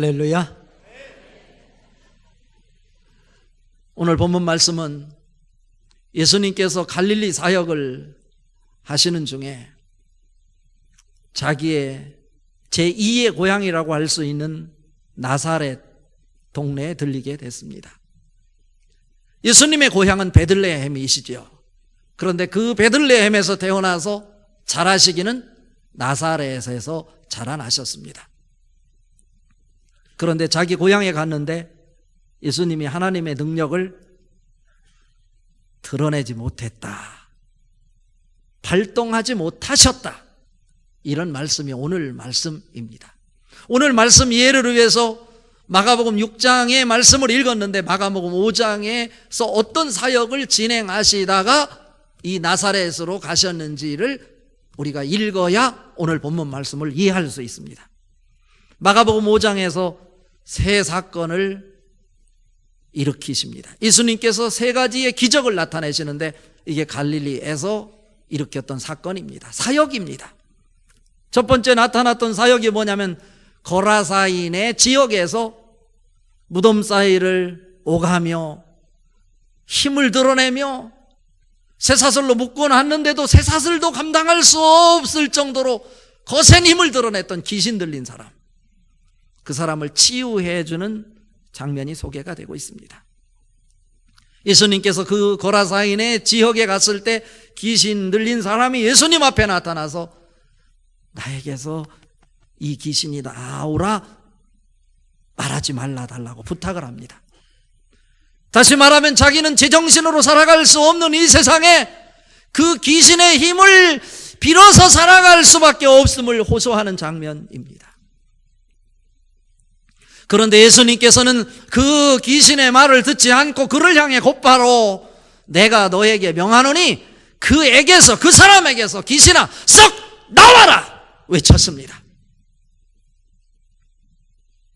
할렐루야. 오늘 본문 말씀은 예수님께서 갈릴리 사역을 하시는 중에 자기의 제2의 고향이라고 할 수 있는 나사렛 동네에 들리게 됐습니다. 예수님의 고향은 베들레헴이시죠. 그런데 그 베들레헴에서 태어나서 자라시기는 나사렛에서 자라나셨습니다. 그런데 자기 고향에 갔는데 예수님이 하나님의 능력을 드러내지 못했다, 발동하지 못하셨다, 이런 말씀이 오늘 말씀입니다. 오늘 말씀 이해를 위해서 마가복음 6장의 말씀을 읽었는데 마가복음 5장에서 어떤 사역을 진행하시다가 이 나사렛으로 가셨는지를 우리가 읽어야 오늘 본문 말씀을 이해할 수 있습니다. 마가복음 5장에서 세 사건을 일으키십니다. 예수님께서 세 가지의 기적을 나타내시는데 이게 갈릴리에서 일으켰던 사건입니다. 사역입니다. 첫 번째 나타났던 사역이 뭐냐면 거라사인의 지역에서 무덤 사이를 오가며 힘을 드러내며 쇠사슬로 묶어놨는데도 쇠사슬도 감당할 수 없을 정도로 거센 힘을 드러냈던 귀신 들린 사람, 그 사람을 치유해 주는 장면이 소개가 되고 있습니다. 예수님께서 그 거라사인의 지역에 갔을 때 귀신 들린 사람이 예수님 앞에 나타나서 나에게서 이 귀신이 나오라 말하지 말라 달라고 부탁을 합니다. 다시 말하면 자기는 제정신으로 살아갈 수 없는 이 세상에 그 귀신의 힘을 빌어서 살아갈 수밖에 없음을 호소하는 장면입니다. 그런데 예수님께서는 그 귀신의 말을 듣지 않고 그를 향해 곧바로 내가 너에게 명하노니 그에게서, 그 사람에게서 귀신아 썩 나와라 외쳤습니다.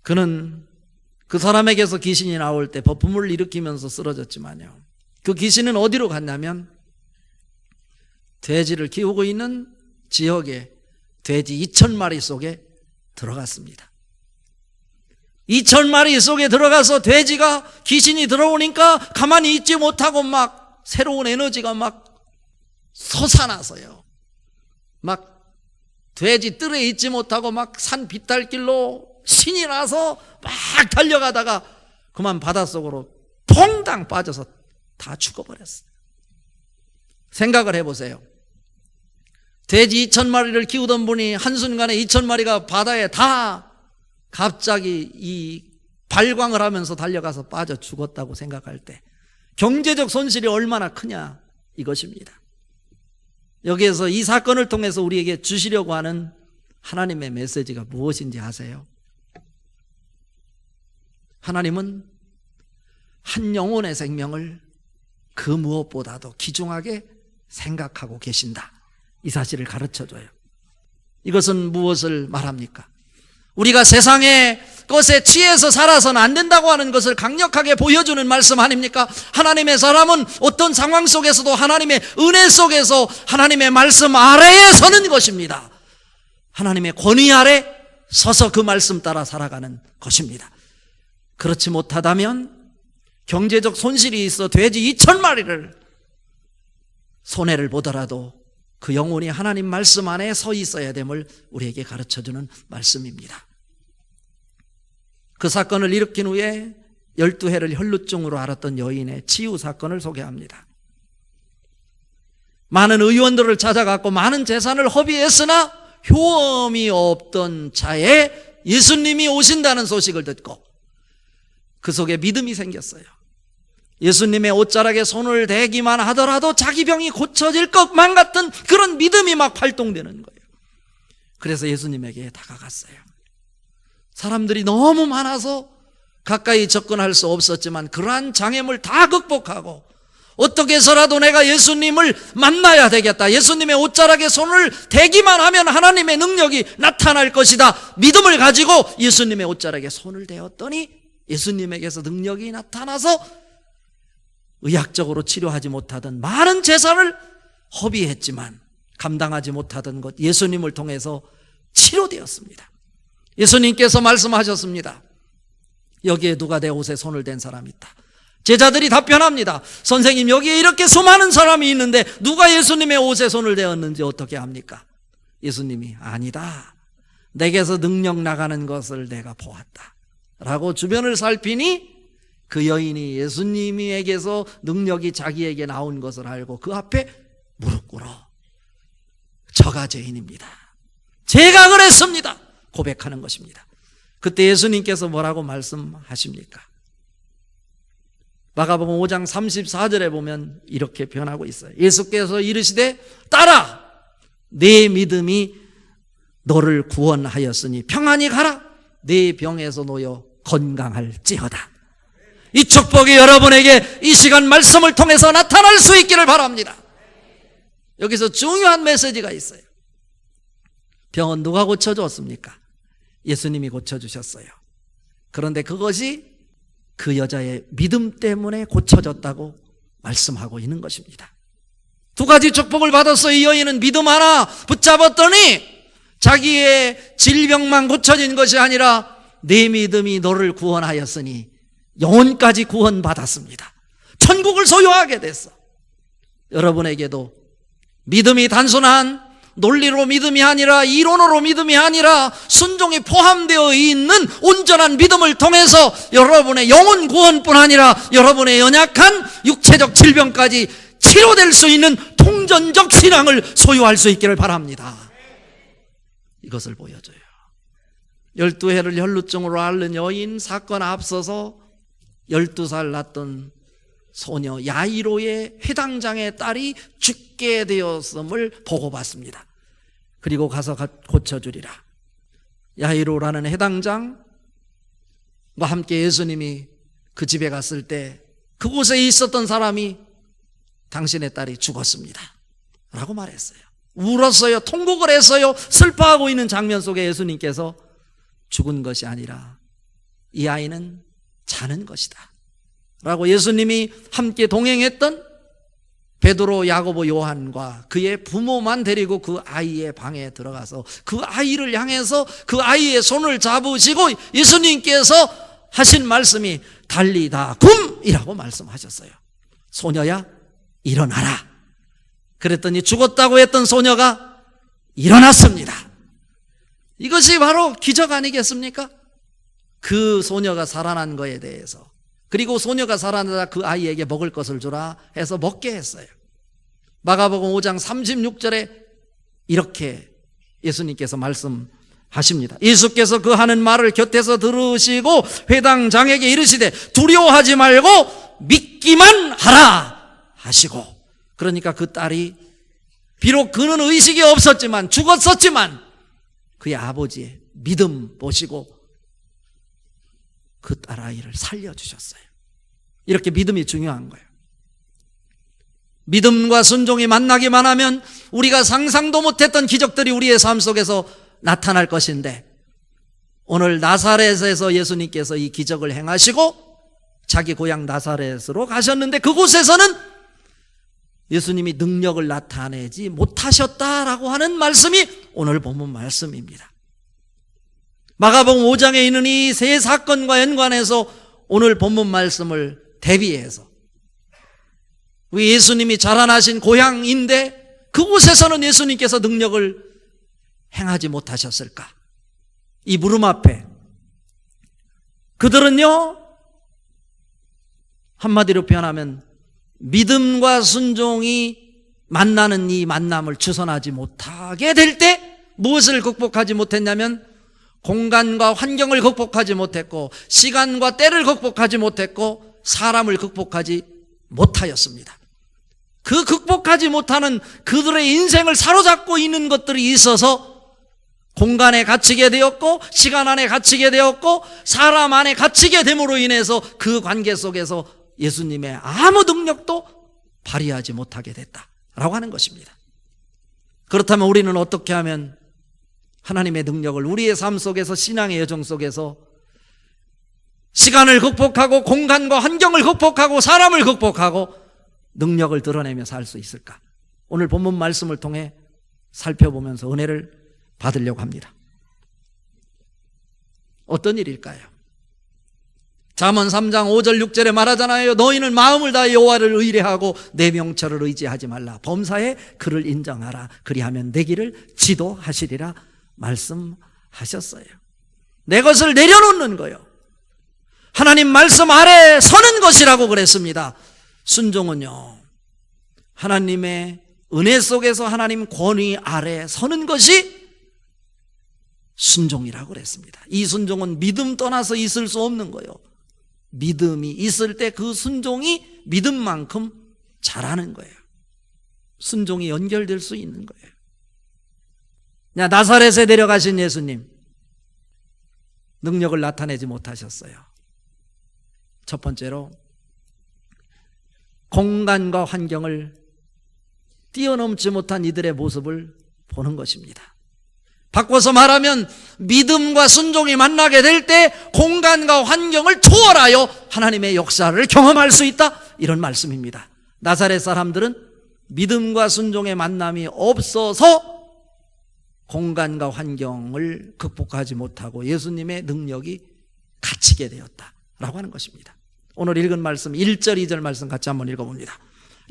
그는 그 사람에게서 귀신이 나올 때 버품을 일으키면서 쓰러졌지만요, 그 귀신은 어디로 갔냐면 돼지를 키우고 있는 지역에 돼지 2,000마리 속에 들어갔습니다. 2,000마리 속에 들어가서 돼지가 귀신이 들어오니까 가만히 있지 못하고 막 새로운 에너지가 막 솟아나서요, 막 돼지 뜰에 있지 못하고 막 산 비탈길로 신이 나서 막 달려가다가 그만 바닷속으로 퐁당 빠져서 다 죽어버렸어요. 생각을 해보세요. 돼지 2,000마리를 키우던 분이 한순간에 2,000마리가 바다에 다 갑자기 이 발광을 하면서 달려가서 빠져 죽었다고 생각할 때 경제적 손실이 얼마나 크냐, 이것입니다. 여기에서 이 사건을 통해서 우리에게 주시려고 하는 하나님의 메시지가 무엇인지 아세요? 하나님은 한 영혼의 생명을 그 무엇보다도 귀중하게 생각하고 계신다, 이 사실을 가르쳐줘요. 이것은 무엇을 말합니까? 우리가 세상의 것에 취해서 살아서는 안 된다고 하는 것을 강력하게 보여주는 말씀 아닙니까? 하나님의 사람은 어떤 상황 속에서도 하나님의 은혜 속에서 하나님의 말씀 아래에 서는 것입니다. 하나님의 권위 아래 서서 그 말씀 따라 살아가는 것입니다. 그렇지 못하다면 경제적 손실이 있어 돼지 2,000마리를 손해를 보더라도 그 영혼이 하나님 말씀 안에 서 있어야 됨을 우리에게 가르쳐주는 말씀입니다. 그 사건을 일으킨 후에 12해를 혈루증으로 앓았던 여인의 치유 사건을 소개합니다. 많은 의원들을 찾아갔고 많은 재산을 허비했으나 효험이 없던 차에 예수님이 오신다는 소식을 듣고 그 속에 믿음이 생겼어요. 예수님의 옷자락에 손을 대기만 하더라도 자기 병이 고쳐질 것만 같은 그런 믿음이 막 발동되는 거예요. 그래서 예수님에게 다가갔어요. 사람들이 너무 많아서 가까이 접근할 수 없었지만 그러한 장애물 다 극복하고 어떻게 해서라도 내가 예수님을 만나야 되겠다, 예수님의 옷자락에 손을 대기만 하면 하나님의 능력이 나타날 것이다, 믿음을 가지고 예수님의 옷자락에 손을 대었더니 예수님에게서 능력이 나타나서 의학적으로 치료하지 못하던 많은 재산을 허비했지만 감당하지 못하던 것 예수님을 통해서 치료되었습니다. 예수님께서 말씀하셨습니다. 여기에 누가 내 옷에 손을 댄 사람이 있다. 제자들이 답변합니다. 선생님, 여기에 이렇게 수많은 사람이 있는데 누가 예수님의 옷에 손을 대었는지 어떻게 합니까? 예수님이 아니다. 내게서 능력 나가는 것을 내가 보았다 라고 주변을 살피니 그 여인이 예수님에게서 능력이 자기에게 나온 것을 알고 그 앞에 무릎 꿇어 저가 죄인입니다, 제가 그랬습니다 고백하는 것입니다. 그때 예수님께서 뭐라고 말씀하십니까? 마가복음 5장 34절에 보면 이렇게 표현하고 있어요. 예수께서 이르시되 따라, 내 믿음이 너를 구원하였으니 평안히 가라, 내 병에서 놓여 건강할지어다. 이 축복이 여러분에게 이 시간 말씀을 통해서 나타날 수 있기를 바랍니다. 여기서 중요한 메시지가 있어요. 병은 누가 고쳐줬습니까? 예수님이 고쳐주셨어요. 그런데 그것이 그 여자의 믿음 때문에 고쳐졌다고 말씀하고 있는 것입니다. 두 가지 축복을 받았어. 이 여인은 믿음 하나 붙잡았더니 자기의 질병만 고쳐진 것이 아니라 내 믿음이 너를 구원하였으니 영혼까지 구원받았습니다. 천국을 소유하게 됐어. 여러분에게도 믿음이 단순한 논리로 믿음이 아니라 이론으로 믿음이 아니라 순종이 포함되어 있는 온전한 믿음을 통해서 여러분의 영혼 구원뿐 아니라 여러분의 연약한 육체적 질병까지 치료될 수 있는 통전적 신앙을 소유할 수 있기를 바랍니다. 이것을 보여줘요. 12해를 혈루증으로 앓는 여인 사건 앞서서 12살 낳던 소녀 야이로의 회당장의 딸이 죽게 되었음을 보고받습니다. 그리고 가서 고쳐주리라. 야이로라는 회당장과 함께 예수님이 그 집에 갔을 때 그곳에 있었던 사람이 당신의 딸이 죽었습니다 라고 말했어요. 울었어요. 통곡을 했어요. 슬퍼하고 있는 장면 속에 예수님께서 죽은 것이 아니라 이 아이는 자는 것이다 라고 예수님이 함께 동행했던 베드로, 야고보, 요한과 그의 부모만 데리고 그 아이의 방에 들어가서 그 아이를 향해서 그 아이의 손을 잡으시고 예수님께서 하신 말씀이 달리다 굼이라고 말씀하셨어요. 소녀야 일어나라. 그랬더니 죽었다고 했던 소녀가 일어났습니다. 이것이 바로 기적 아니겠습니까? 그 소녀가 살아난 거에 대해서, 그리고 소녀가 살아나다 그 아이에게 먹을 것을 주라 해서 먹게 했어요. 마가복음 5장 36절에 이렇게 예수님께서 말씀하십니다. 예수께서 그 하는 말을 곁에서 들으시고 회당장에게 이르시되 두려워하지 말고 믿기만 하라 하시고, 그러니까 그 딸이 비록 그는 의식이 없었지만 죽었었지만 그의 아버지의 믿음 보시고 그 딸아이를 살려주셨어요. 이렇게 믿음이 중요한 거예요. 믿음과 순종이 만나기만 하면 우리가 상상도 못했던 기적들이 우리의 삶 속에서 나타날 것인데, 오늘 나사렛에서 예수님께서 이 기적을 행하시고 자기 고향 나사렛으로 가셨는데 그곳에서는 예수님이 능력을 나타내지 못하셨다라고 하는 말씀이 오늘 본문 말씀입니다. 마가복음 5장에 있는 이 세 사건과 연관해서 오늘 본문 말씀을 대비해서 우리 예수님이 자라나신 고향인데 그곳에서는 예수님께서 능력을 행하지 못하셨을까? 이 물음 앞에 그들은요, 한마디로 표현하면 믿음과 순종이 만나는 이 만남을 주선하지 못하게 될 때 무엇을 극복하지 못했냐면 공간과 환경을 극복하지 못했고 시간과 때를 극복하지 못했고 사람을 극복하지 못하였습니다. 그 극복하지 못하는 그들의 인생을 사로잡고 있는 것들이 있어서 공간에 갇히게 되었고 시간 안에 갇히게 되었고 사람 안에 갇히게 됨으로 인해서 그 관계 속에서 예수님의 아무 능력도 발휘하지 못하게 됐다라고 하는 것입니다. 그렇다면 우리는 어떻게 하면 하나님의 능력을 우리의 삶 속에서, 신앙의 여정 속에서 시간을 극복하고 공간과 환경을 극복하고 사람을 극복하고 능력을 드러내며 살 수 있을까? 오늘 본문 말씀을 통해 살펴보면서 은혜를 받으려고 합니다. 어떤 일일까요? 잠언 3장 5절 6절에 말하잖아요. 너희는 마음을 다해 여호와를 의뢰하고 내 명철을 의지하지 말라. 범사에 그를 인정하라. 그리하면 내 길을 지도하시리라 말씀하셨어요. 내 것을 내려놓는 거요. 하나님 말씀 아래 서는 것이라고 그랬습니다. 순종은요, 하나님의 은혜 속에서 하나님 권위 아래 서는 것이 순종이라고 그랬습니다. 이 순종은 믿음 떠나서 있을 수 없는 거예요. 믿음이 있을 때 그 순종이 믿음만큼 잘하는 거예요. 순종이 연결될 수 있는 거예요. 나사렛에 내려가신 예수님, 능력을 나타내지 못하셨어요. 첫 번째로 공간과 환경을 뛰어넘지 못한 이들의 모습을 보는 것입니다. 바꿔서 말하면 믿음과 순종이 만나게 될 때 공간과 환경을 초월하여 하나님의 역사를 경험할 수 있다, 이런 말씀입니다. 나사렛 사람들은 믿음과 순종의 만남이 없어서 공간과 환경을 극복하지 못하고 예수님의 능력이 갇히게 되었다라고 하는 것입니다. 오늘 읽은 말씀 1절 2절 말씀 같이 한번 읽어봅니다.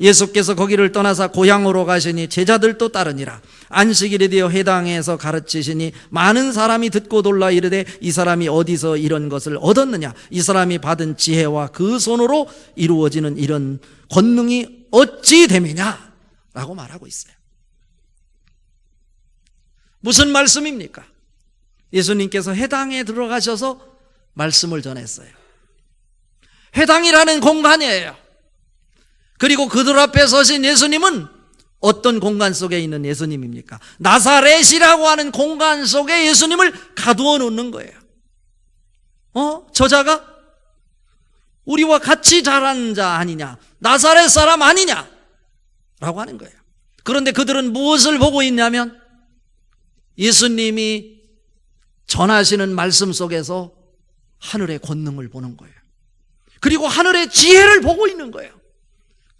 예수께서 거기를 떠나사 고향으로 가시니 제자들도 따르니라. 안식일이 되어 회당에서 가르치시니 많은 사람이 듣고 놀라 이르되 이 사람이 어디서 이런 것을 얻었느냐? 이 사람이 받은 지혜와 그 손으로 이루어지는 이런 권능이 어찌 됨이냐? 라고 말하고 있어요. 무슨 말씀입니까? 예수님께서 회당에 들어가셔서 말씀을 전했어요. 회당이라는 공간이에요. 그리고 그들 앞에 서신 예수님은 어떤 공간 속에 있는 예수님입니까? 나사렛이라고 하는 공간 속에 예수님을 가두어 놓는 거예요. 저자가 우리와 같이 자란 자 아니냐? 나사렛 사람 아니냐? 라고 하는 거예요. 그런데 그들은 무엇을 보고 있냐면 예수님이 전하시는 말씀 속에서 하늘의 권능을 보는 거예요. 그리고 하늘의 지혜를 보고 있는 거예요.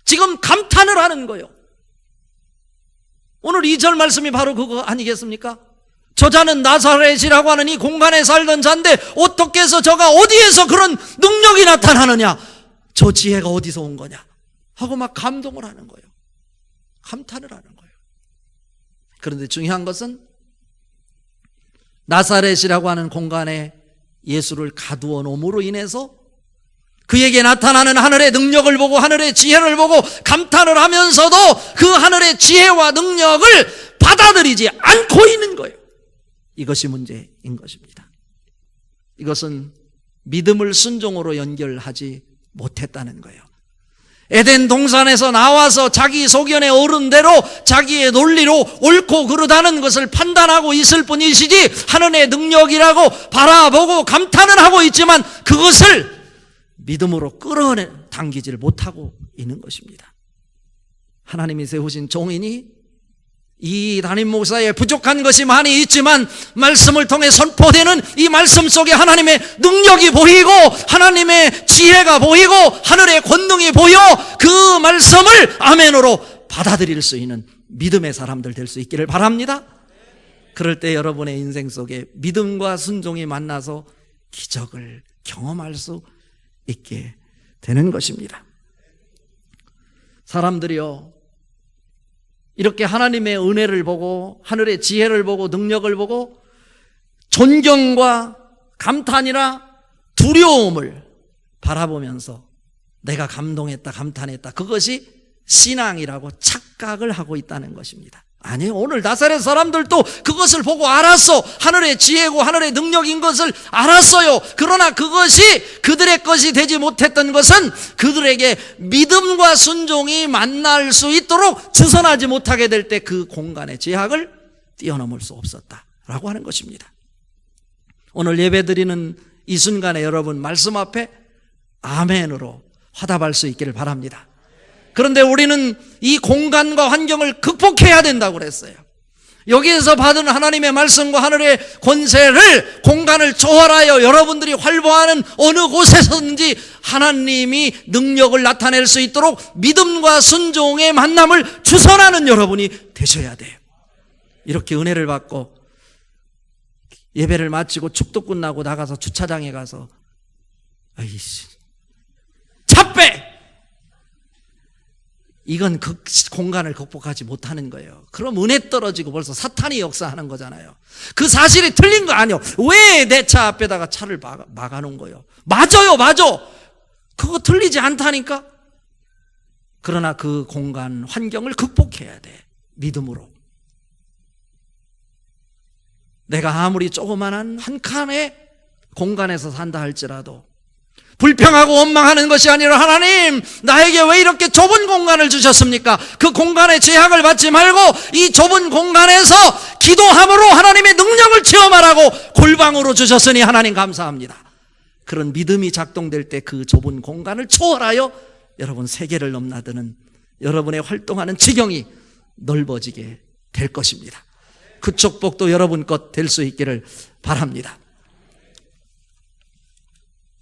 지금 감탄을 하는 거예요. 오늘 2절 말씀이 바로 그거 아니겠습니까? 저자는 나사렛이라고 하는 이 공간에 살던 자인데 어떻게 해서 저가 어디에서 그런 능력이 나타나느냐? 저 지혜가 어디서 온 거냐? 하고 막 감동을 하는 거예요. 감탄을 하는 거예요. 그런데 중요한 것은 나사렛이라고 하는 공간에 예수를 가두어 놓음으로 인해서 그에게 나타나는 하늘의 능력을 보고 하늘의 지혜를 보고 감탄을 하면서도 그 하늘의 지혜와 능력을 받아들이지 않고 있는 거예요. 이것이 문제인 것입니다. 이것은 믿음을 순종으로 연결하지 못했다는 거예요. 에덴 동산에서 나와서 자기 소견에 오른 대로 자기의 논리로 옳고 그르다는 것을 판단하고 있을 뿐이시지 하늘의 능력이라고 바라보고 감탄을 하고 있지만 그것을 믿음으로 끌어당기지를 못하고 있는 것입니다. 하나님이 세우신 종인이 이 담임 목사의 부족한 것이 많이 있지만 말씀을 통해 선포되는 이 말씀 속에 하나님의 능력이 보이고 하나님의 지혜가 보이고 하늘의 권능이 보여 그 말씀을 아멘으로 받아들일 수 있는 믿음의 사람들 될 수 있기를 바랍니다. 그럴 때 여러분의 인생 속에 믿음과 순종이 만나서 기적을 경험할 수 있게 되는 것입니다. 사람들이요, 이렇게 하나님의 은혜를 보고 하늘의 지혜를 보고 능력을 보고 존경과 감탄이나 두려움을 바라보면서 내가 감동했다, 감탄했다, 그것이 신앙이라고 착각을 하고 있다는 것입니다. 아니에요. 오늘 나사렛 사람들도 그것을 보고 알았어. 하늘의 지혜고 하늘의 능력인 것을 알았어요. 그러나 그것이 그들의 것이 되지 못했던 것은 그들에게 믿음과 순종이 만날 수 있도록 주선하지 못하게 될 때 그 공간의 제약을 뛰어넘을 수 없었다라고 하는 것입니다. 오늘 예배드리는 이 순간에 여러분 말씀 앞에 아멘으로 화답할 수 있기를 바랍니다. 그런데 우리는 이 공간과 환경을 극복해야 된다고 그랬어요. 여기에서 받은 하나님의 말씀과 하늘의 권세를 공간을 초월하여 여러분들이 활보하는 어느 곳에서든지 하나님이 능력을 나타낼 수 있도록 믿음과 순종의 만남을 주선하는 여러분이 되셔야 돼요. 이렇게 은혜를 받고 예배를 마치고 축도 끝나고 나가서 주차장에 가서 아이씨, 잡배! 이건 공간을 극복하지 못하는 거예요. 그럼 은혜 떨어지고 벌써 사탄이 역사하는 거잖아요. 그 사실이 틀린 거 아니에요. 왜 내 차 앞에다가 차를 막아놓은 거예요? 맞아요, 맞아. 그거 틀리지 않다니까. 그러나 그 공간, 환경을 극복해야 돼. 믿음으로. 내가 아무리 조그만한 한 칸의 공간에서 산다 할지라도 불평하고 원망하는 것이 아니라 하나님, 나에게 왜 이렇게 좁은 공간을 주셨습니까? 그 공간에 제약을 받지 말고 이 좁은 공간에서 기도함으로 하나님의 능력을 체험하라고 골방으로 주셨으니 하나님 감사합니다. 그런 믿음이 작동될 때 그 좁은 공간을 초월하여 여러분 세계를 넘나드는 여러분의 활동하는 지경이 넓어지게 될 것입니다. 그 축복도 여러분 것 될 수 있기를 바랍니다.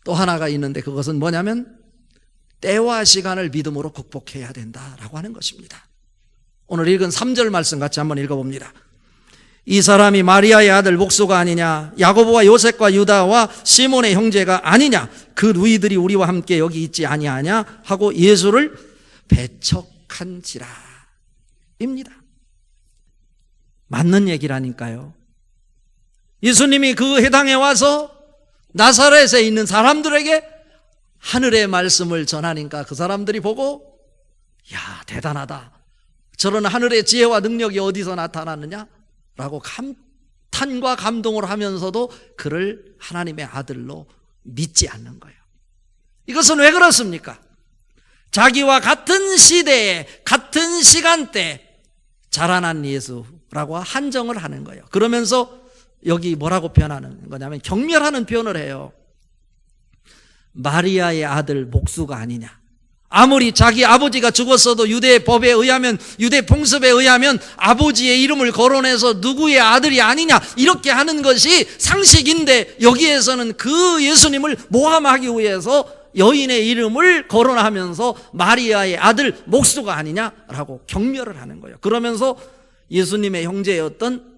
또 하나가 있는데 그것은 뭐냐면 때와 시간을 믿음으로 극복해야 된다라고 하는 것입니다. 오늘 읽은 3절 말씀 같이 한번 읽어봅니다. 이 사람이 마리아의 아들 목수가 아니냐, 야고보와 요셉과 유다와 시몬의 형제가 아니냐, 그 누이들이 우리와 함께 여기 있지 아니하냐 하고 예수를 배척한지라 입니다. 맞는 얘기라니까요. 예수님이 그 해당에 와서 나사렛에 있는 사람들에게 하늘의 말씀을 전하니까 그 사람들이 보고, 야, 대단하다. 저런 하늘의 지혜와 능력이 어디서 나타났느냐? 라고 감탄과 감동을 하면서도 그를 하나님의 아들로 믿지 않는 거예요. 이것은 왜 그렇습니까? 자기와 같은 시대에 같은 시간대 자라난 예수라고 한정을 하는 거예요. 그러면서 여기 뭐라고 표현하는 거냐면 경멸하는 표현을 해요. 마리아의 아들 목수가 아니냐. 아무리 자기 아버지가 죽었어도 유대 법에 의하면, 유대 풍습에 의하면 아버지의 이름을 거론해서 누구의 아들이 아니냐 이렇게 하는 것이 상식인데, 여기에서는 그 예수님을 모함하기 위해서 여인의 이름을 거론하면서 마리아의 아들 목수가 아니냐라고 경멸을 하는 거예요. 그러면서 예수님의 형제였던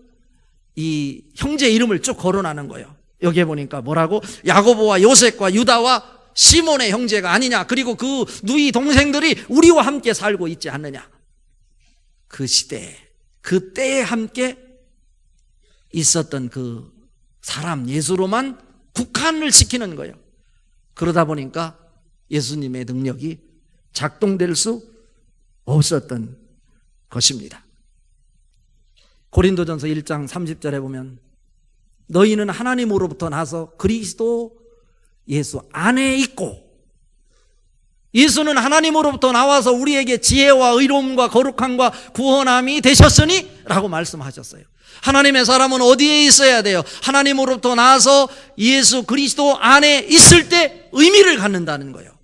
이 형제 이름을 쭉 거론하는 거예요. 여기에 보니까 뭐라고? 야고보와 요셉과 유다와 시몬의 형제가 아니냐, 그리고 그 누이 동생들이 우리와 함께 살고 있지 않느냐. 그 시대에, 그 때에 함께 있었던 그 사람 예수로만 국한을 시키는 거예요. 그러다 보니까 예수님의 능력이 작동될 수 없었던 것입니다. 고린도전서 1장 30절에 보면 너희는 하나님으로부터 나서 그리스도 예수 안에 있고, 예수는 하나님으로부터 나와서 우리에게 지혜와 의로움과 거룩함과 구원함이 되셨으니 라고 말씀하셨어요. 하나님의 사람은 어디에 있어야 돼요? 하나님으로부터 나와서 예수 그리스도 안에 있을 때 의미를 갖는다는 거예요.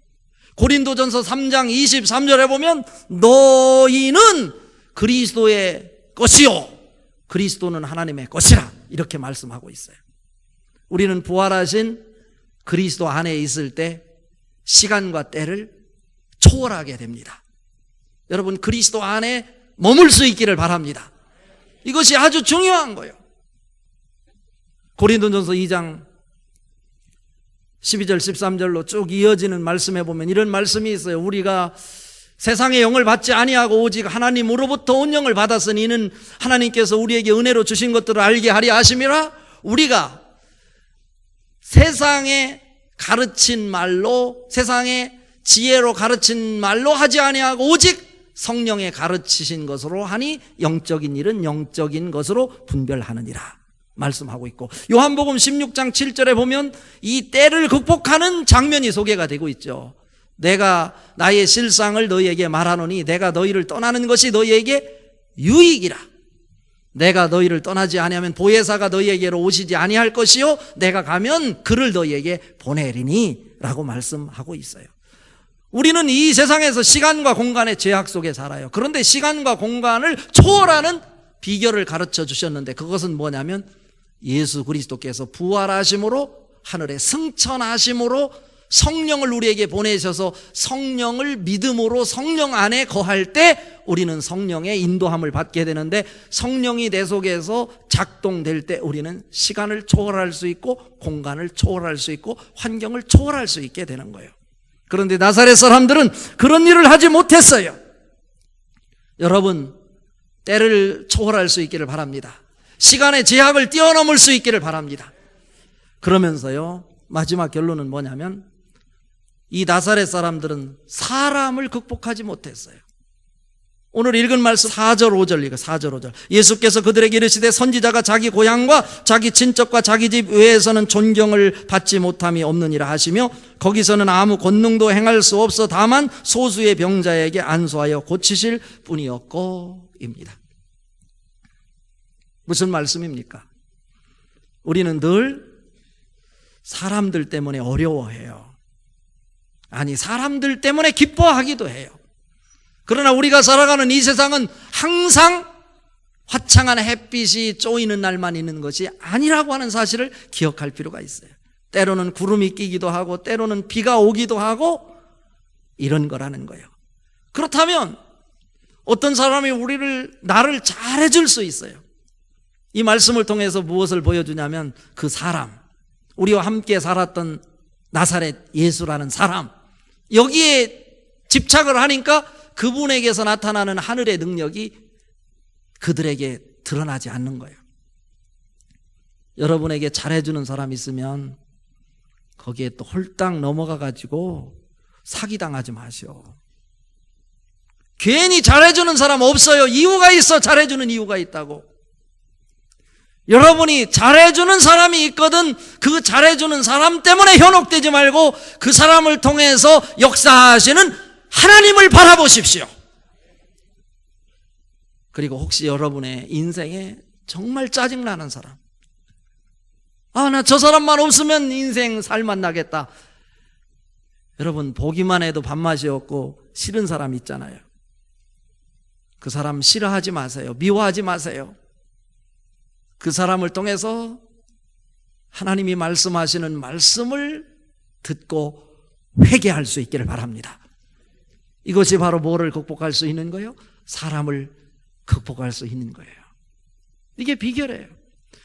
고린도전서 3장 23절에 보면 너희는 그리스도의 것이요 그리스도는 하나님의 것이라 이렇게 말씀하고 있어요. 우리는 부활하신 그리스도 안에 있을 때 시간과 때를 초월하게 됩니다. 여러분, 그리스도 안에 머물 수 있기를 바랍니다. 이것이 아주 중요한 거예요. 고린도전서 2장 12절 13절로 쭉 이어지는 말씀에 보면 이런 말씀이 있어요. 우리가 세상의 영을 받지 아니하고 오직 하나님으로부터 온 영을 받았으니 이는 하나님께서 우리에게 은혜로 주신 것들을 알게 하려 하심이라. 우리가 세상에 가르친 말로, 세상의 지혜로 가르친 말로 하지 아니하고 오직 성령의 가르치신 것으로 하니 영적인 일은 영적인 것으로 분별하느니라 말씀하고 있고, 요한복음 16장 7절에 보면 이 때를 극복하는 장면이 소개가 되고 있죠. 내가 나의 실상을 너희에게 말하노니 내가 너희를 떠나는 것이 너희에게 유익이라. 내가 너희를 떠나지 아니하면 보혜사가 너희에게로 오시지 아니할 것이요 내가 가면 그를 너희에게 보내리니 라고 말씀하고 있어요. 우리는 이 세상에서 시간과 공간의 제약 속에 살아요. 그런데 시간과 공간을 초월하는 비결을 가르쳐 주셨는데 그것은 뭐냐면 예수 그리스도께서 부활하심으로, 하늘에 승천하심으로 성령을 우리에게 보내셔서 성령을 믿음으로 성령 안에 거할 때 우리는 성령의 인도함을 받게 되는데, 성령이 내 속에서 작동될 때 우리는 시간을 초월할 수 있고 공간을 초월할 수 있고 환경을 초월할 수 있게 되는 거예요. 그런데 나사렛 사람들은 그런 일을 하지 못했어요. 여러분, 때를 초월할 수 있기를 바랍니다. 시간의 제약을 뛰어넘을 수 있기를 바랍니다. 그러면서요, 마지막 결론은 뭐냐면, 이 나사렛 사람들은 사람을 극복하지 못했어요. 오늘 읽은 말씀 4절 5절 이거 4절 5절. 예수께서 그들에게 이르시되 선지자가 자기 고향과 자기 친척과 자기 집 외에서는 존경을 받지 못함이 없느니라 하시며, 거기서는 아무 권능도 행할 수 없어 다만 소수의 병자에게 안수하여 고치실 뿐이었고 입니다. 무슨 말씀입니까? 우리는 늘 사람들 때문에 어려워해요. 아니, 사람들 때문에 기뻐하기도 해요. 그러나 우리가 살아가는 이 세상은 항상 화창한 햇빛이 쪼이는 날만 있는 것이 아니라고 하는 사실을 기억할 필요가 있어요. 때로는 구름이 끼기도 하고 때로는 비가 오기도 하고 이런 거라는 거예요. 그렇다면 어떤 사람이 나를 잘해줄 수 있어요. 이 말씀을 통해서 무엇을 보여주냐면, 그 사람, 우리와 함께 살았던 나사렛 예수라는 사람, 여기에 집착을 하니까 그분에게서 나타나는 하늘의 능력이 그들에게 드러나지 않는 거예요. 여러분에게 잘해주는 사람 있으면 거기에 또 홀딱 넘어가가지고 사기당하지 마시오. 괜히 잘해주는 사람 없어요. 이유가 있어. 잘해주는 이유가 있다고. 여러분이 잘해주는 사람이 있거든 그 잘해주는 사람 때문에 현혹되지 말고 그 사람을 통해서 역사하시는 하나님을 바라보십시오. 그리고 혹시 여러분의 인생에 정말 짜증나는 사람, 나 저 사람만 없으면 인생 살만 나겠다. 여러분, 보기만 해도 밥맛이 없고 싫은 사람 있잖아요. 그 사람 싫어하지 마세요. 미워하지 마세요. 그 사람을 통해서 하나님이 말씀하시는 말씀을 듣고 회개할 수 있기를 바랍니다. 이것이 바로 뭐를 극복할 수 있는 거예요? 사람을 극복할 수 있는 거예요. 이게 비결이에요.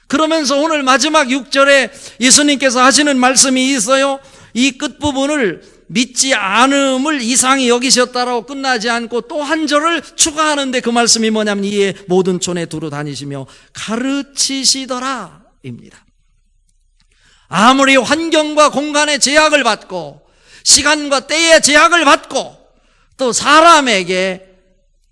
그러면서 오늘 마지막 6절에 예수님께서 하시는 말씀이 있어요. 이 끝부분을 믿지 않음을 이상히 여기셨다라고 끝나지 않고 또 한 절을 추가하는데, 그 말씀이 뭐냐면 이에 모든 촌에 두루 다니시며 가르치시더라 입니다. 아무리 환경과 공간의 제약을 받고 시간과 때의 제약을 받고 또 사람에게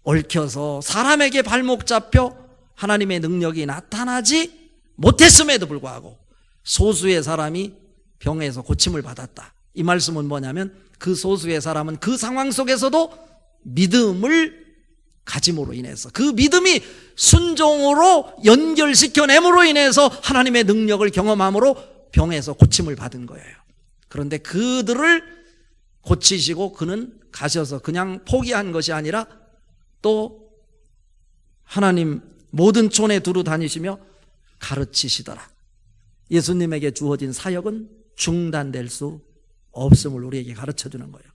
얽혀서 사람에게 발목 잡혀 하나님의 능력이 나타나지 못했음에도 불구하고 소수의 사람이 병에서 고침을 받았다. 이 말씀은 뭐냐면, 그 소수의 사람은 그 상황 속에서도 믿음을 가짐으로 인해서, 그 믿음이 순종으로 연결시켜냄으로 인해서 하나님의 능력을 경험함으로 병에서 고침을 받은 거예요. 그런데 그들을 고치시고 그는 가셔서 그냥 포기한 것이 아니라 또 하나님 모든 촌에 두루 다니시며 가르치시더라. 예수님에게 주어진 사역은 중단될 수 없음을 우리에게 가르쳐주는 거예요.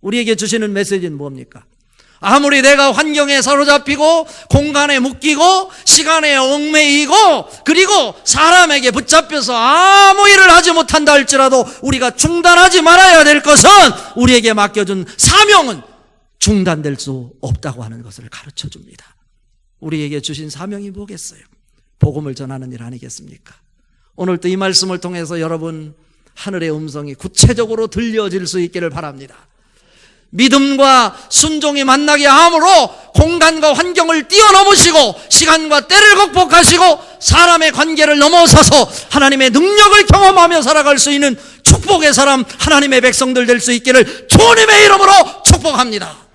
우리에게 주시는 메시지는 뭡니까? 아무리 내가 환경에 사로잡히고 공간에 묶이고 시간에 얽매이고 그리고 사람에게 붙잡혀서 아무 일을 하지 못한다 할지라도 우리가 중단하지 말아야 될 것은, 우리에게 맡겨준 사명은 중단될 수 없다고 하는 것을 가르쳐줍니다. 우리에게 주신 사명이 뭐겠어요? 복음을 전하는 일 아니겠습니까? 오늘도 이 말씀을 통해서 여러분 하늘의 음성이 구체적으로 들려질 수 있기를 바랍니다. 믿음과 순종이 만나게 함으로 공간과 환경을 뛰어넘으시고 시간과 때를 극복하시고 사람의 관계를 넘어서서 하나님의 능력을 경험하며 살아갈 수 있는 축복의 사람, 하나님의 백성들 될 수 있기를 주님의 이름으로 축복합니다.